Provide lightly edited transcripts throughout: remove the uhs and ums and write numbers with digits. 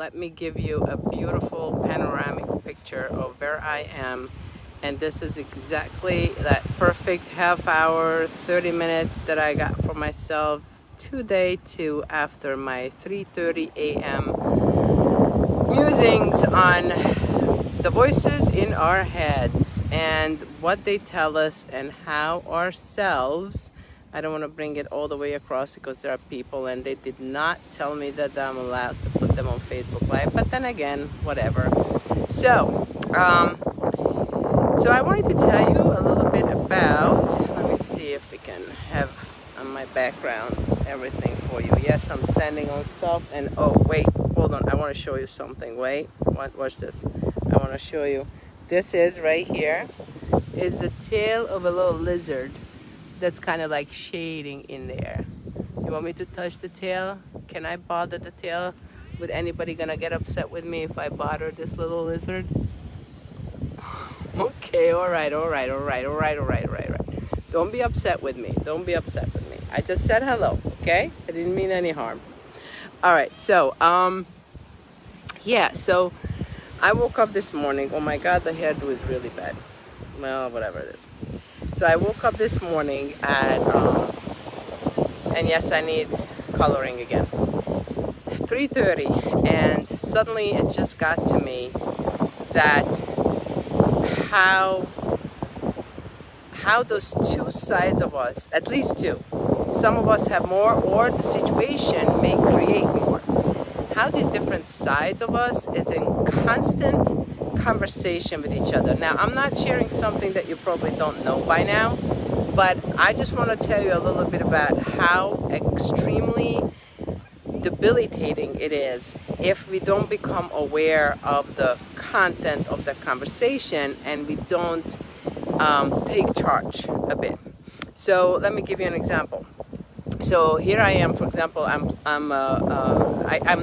let me give you a beautiful panoramic picture of where I am. And this is exactly that perfect half hour, 30 minutes that I got for myself today to after my 3:30 a.m. musings on the voices in our heads and what they tell us and how ourselves. I don't want to bring it all the way across because there are people and they did not tell me that I'm allowed to put them on Facebook Live, but then again, whatever. So I wanted to tell you a little bit about, let me see if we can have on my background everything for you. Yes, I'm standing on stuff and oh wait, hold on, I want to show you something. Wait, what's this? I want to show you. This is right here is the tail of a little lizard that's kind of like shading in there. You want me to touch the tail? Can I bother the tail? Would anybody gonna get upset with me if I bother this little lizard? Okay, all right. Don't be upset with me. Don't be upset with me. I just said hello, okay? I didn't mean any harm. All right, so yeah, so I woke up this morning. Oh my God, the hairdo is really bad. Well, whatever it is. So I woke up this morning at, and yes, I need coloring again, 3:30, and suddenly it just got to me that how those two sides of us, at least two, some of us have more, or the situation may create more, how these different sides of us is in constant conversation with each other. Now, I'm not sharing something that you probably don't know by now, but I just want to tell you a little bit about how extremely debilitating it is if we don't become aware of the content of the conversation and we don't take charge a bit. So let me give you an example. So here I am, for example, I'm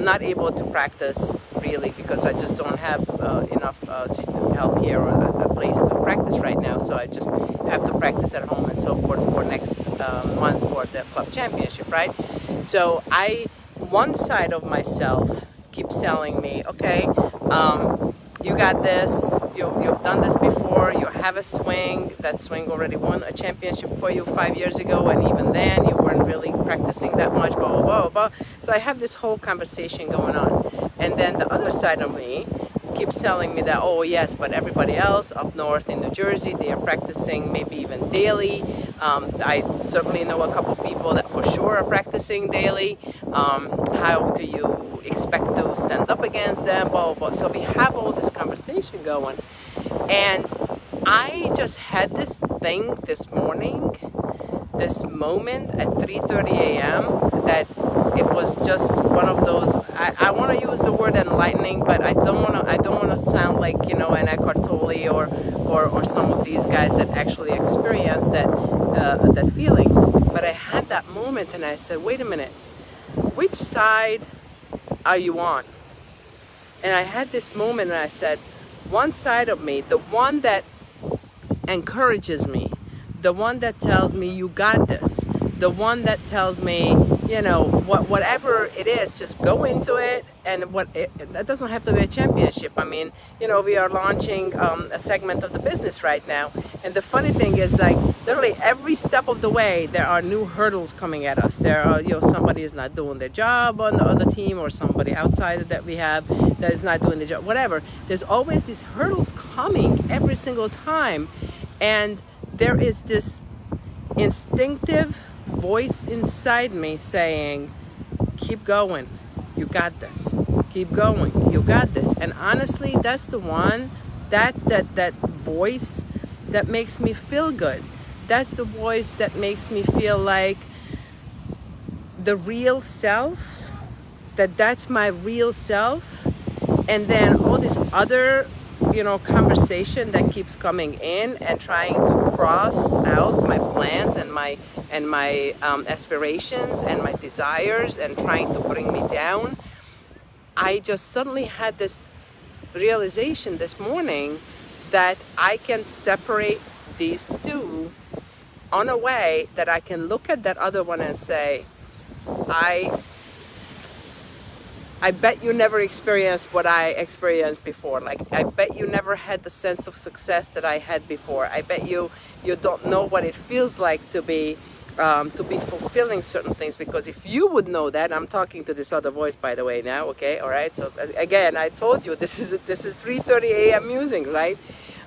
not able to practice really because I just don't have enough help here or a place to practice right now. So I just have to practice at home and so forth for next month for the club championship, right? So one side of myself keeps telling me, okay, you got this, you've done this before, you have a swing, that swing already won a championship for you 5 years ago, and even then you weren't really practicing that much, blah, blah, blah, blah. So I have this whole conversation going on. And then the other side of me keeps telling me that, oh yes, but everybody else up north in New Jersey, they are practicing maybe even daily. I certainly know a couple people that for sure are practicing daily. How do you expect to stand up against them, blah, blah, blah. So we have all this conversation going. And I just had this thing this morning, this moment at 3:30 a.m. that it was just one of those, I want to use the word enlightening, but I don't want to sound like, an Eckhart Tolle or some of these guys that actually experienced that feeling. But I had that moment and I said, wait a minute, which side are you on? And I had this moment and I said, one side of me, the one that encourages me, the one that tells me you got this, the one that tells me, whatever it is, just go into it. And that doesn't have to be a championship. I mean, we are launching a segment of the business right now. And the funny thing is, like, literally every step of the way, there are new hurdles coming at us. There are, somebody is not doing their job on the team, or somebody outside that we have that is not doing the job, whatever. There's always these hurdles coming every single time. And there is this instinctive voice inside me saying, keep going, you got this, keep going, you got this. And honestly, that's the one, that's that voice that makes me feel good. That's the voice that makes me feel like the real self, that's my real self. And then all this other conversation that keeps coming in and trying to cross out my plans and my aspirations and my desires and trying to bring me down. I just suddenly had this realization this morning that I can separate these two on a way that I can look at that other one and say, I bet you never experienced what I experienced before. Like, I bet you never had the sense of success that I had before. I bet you don't know what it feels like to be fulfilling certain things, because if you would know that, I'm talking to this other voice, by the way, now, okay, all right. So again, I told you this is 3:30 a.m. Musings, right?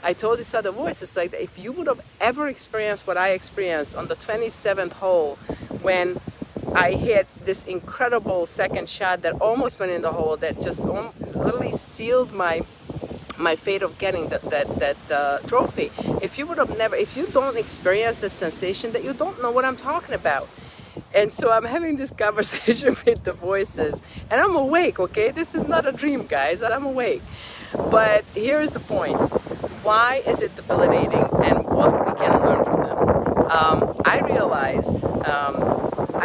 I told this other voice, it's like, if you would have ever experienced what I experienced on the 27th hole, when I hit this incredible second shot that almost went in the hole, that just literally sealed my fate of getting that trophy. If you don't experience that sensation, that you don't know what I'm talking about. And so I'm having this conversation with the voices, and I'm awake, okay? This is not a dream, guys. I'm awake. But here is the point. Why is it debilitating, and what we can learn from them? I realized,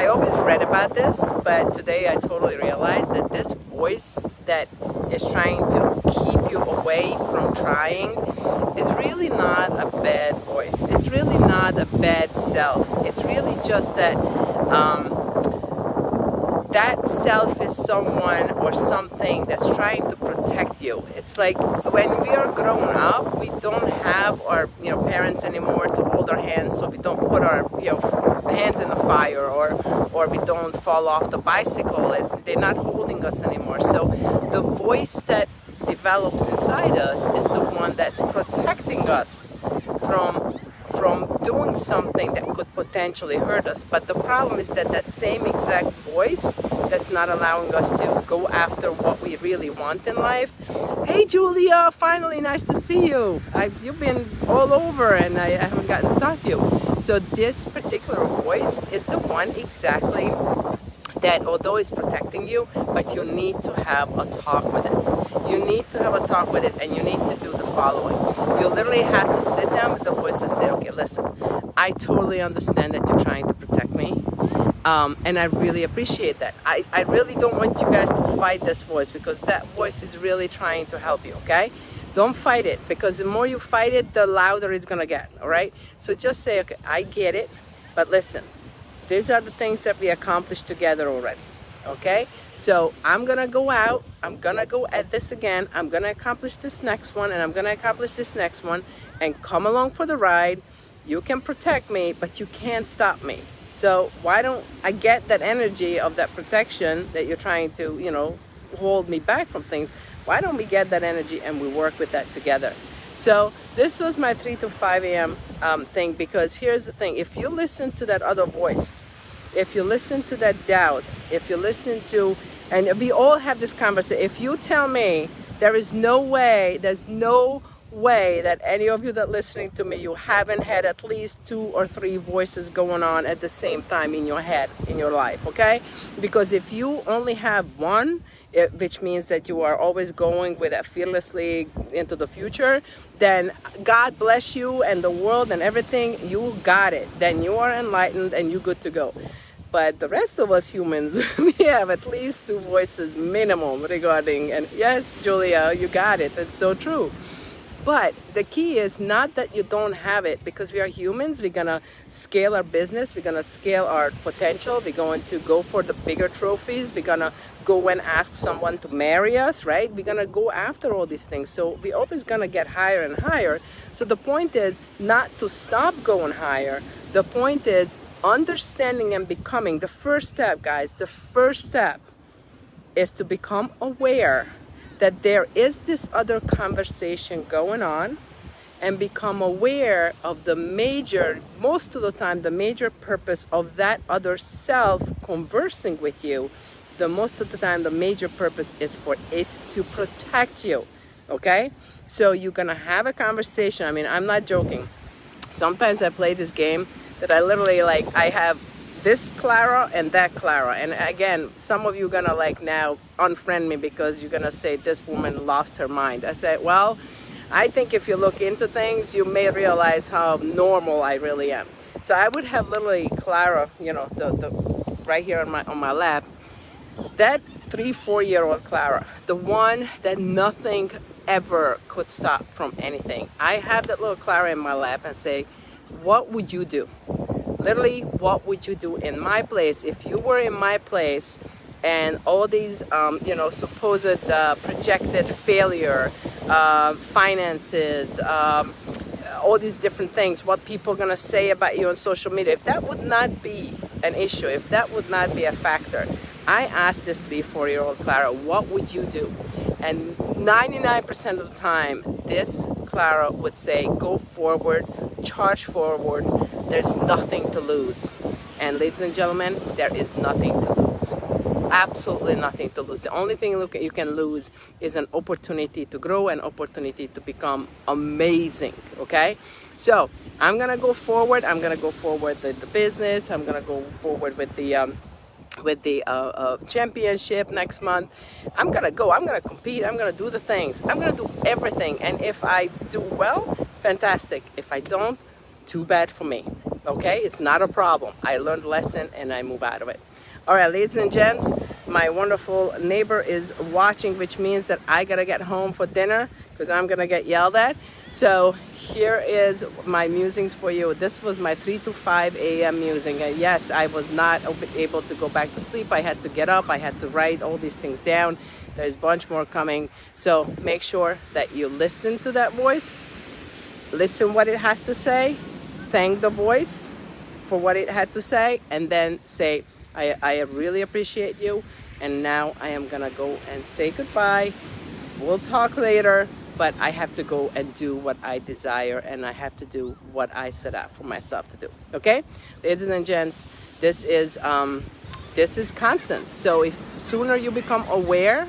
I always read about this, but today I totally realized that this voice that is trying to keep you away from trying is really not a bad voice. It's really not a bad self. It's really just that that self is someone or something that's trying to protect you. It's like when we are grown up, we don't have our parents anymore to hold our hands, so we don't put our hands in the fire, or we don't fall off the bicycle. They're not holding us anymore. So the voice that develops inside us is the one that's protecting us from doing something that could potentially hurt us. But the problem is that same exact voice that's not allowing us to go after what we really want in life. Hey Julia, finally, nice to see you. You've been all over and I haven't gotten to talk to you. So this particular voice is the one exactly that, although it's protecting you, but you need to have a talk with it. You need to have a talk with it, and you need to do the following. You literally have to sit down with the voice and say, okay, listen, I totally understand that you're trying to protect me, and I really appreciate that. I really don't want you guys to fight this voice, because that voice is really trying to help you, okay? Don't fight it, because the more you fight it, the louder it's gonna get, all right? So just say, okay, I get it, but listen, these are the things that we accomplished together already, okay? So I'm gonna go out, I'm gonna go at this again, I'm gonna accomplish this next one, and I'm gonna accomplish this next one, and come along for the ride. You can protect me, but you can't stop me. So why don't I get that energy of that protection that you're trying to, hold me back from things? Why don't we get that energy and we work with that together? So this was my 3 to 5 a.m. Thing, because here's the thing. If you listen to that other voice, if you listen to that doubt, if you listen to, and we all have this conversation, if you tell me there's no way that any of you that listening to me, you haven't had at least 2 or 3 voices going on at the same time in your head, in your life, okay? Because if you only have one, which means that you are always going with that fearlessly into the future, then God bless you and the world and everything, you got it. Then you are enlightened and you're good to go. But the rest of us humans, we have at least 2 voices minimum regarding, and yes, Julia, you got it, that's so true. But the key is not that you don't have it, because we are humans. We're going to scale our business. We're going to scale our potential. We're going to go for the bigger trophies. We're going to go and ask someone to marry us, right? We're going to go after all these things. So we're always going to get higher and higher. So the point is not to stop going higher. The point is understanding and becoming. The first step, guys, the first step is to become aware that there is this other conversation going on, and become aware of the most of the time, the major purpose of that other self conversing with you. Most of the time, the major purpose is for it to protect you, okay? So you're gonna have a conversation. I mean, I'm not joking. Sometimes I play this game that I literally, I have this Clara and that Clara, and again, some of you are gonna now unfriend me because you're gonna say this woman lost her mind. I say, well, I think if you look into things, you may realize how normal I really am. So I would have literally Clara, the right here on my lap, that 3-4-year-old Clara, the one that nothing ever could stop from anything. I have that little Clara in my lap and say, what would you do? Literally, what would you do in my place? If you were in my place and all these supposed projected failure, finances, all these different things, what people are going to say about you on social media, if that would not be an issue, if that would not be a factor, I asked this 3-4-year-old Clara, what would you do? And 99% of the time, this Clara would say, go forward, charge forward, there's nothing to lose. And ladies and gentlemen, there is nothing to lose. Absolutely nothing to lose. The only thing you can lose is an opportunity to grow, an opportunity to become amazing, okay? So I'm gonna go forward. I'm gonna go forward with the business. I'm gonna go forward with the championship next month. I'm gonna go, I'm gonna compete, I'm gonna do the things, I'm gonna do everything. And if I do well, fantastic. If I don't, too bad for me. Okay, it's not a problem. I learned a lesson and I move out of it. All right, ladies and gents, my wonderful neighbor is watching, which means that I gotta get home for dinner because I'm gonna get yelled at. So here is my musings for you. This was my 3 to 5 a.m. musing. And yes, I was not able to go back to sleep. I had to get up. I had to write all these things down. There's a bunch more coming. So make sure that you listen to that voice. Listen what it has to say. Thank the voice for what it had to say. And then say, I really appreciate you. And now I am gonna go and say goodbye. We'll talk later. But I have to go and do what I desire, and I have to do what I set out for myself to do. Okay, ladies and gents, this is constant. So if sooner you become aware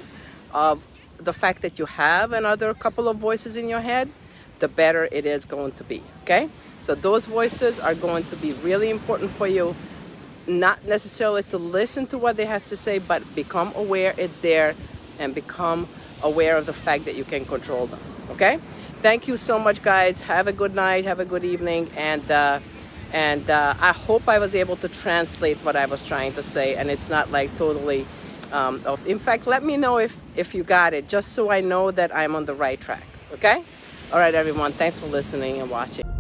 of the fact that you have another couple of voices in your head, the better it is going to be. Okay, so those voices are going to be really important for you. Not necessarily to listen to what they have to say, but become aware it's there, and become aware of the fact that you can control them. Okay, thank you so much, guys. Have a good night, have a good evening, and I hope I was able to translate what I was trying to say, and it's not like totally off. In fact, let me know if you got it, just so I know that I'm on the right track. Okay, all right, everyone, thanks for listening and watching.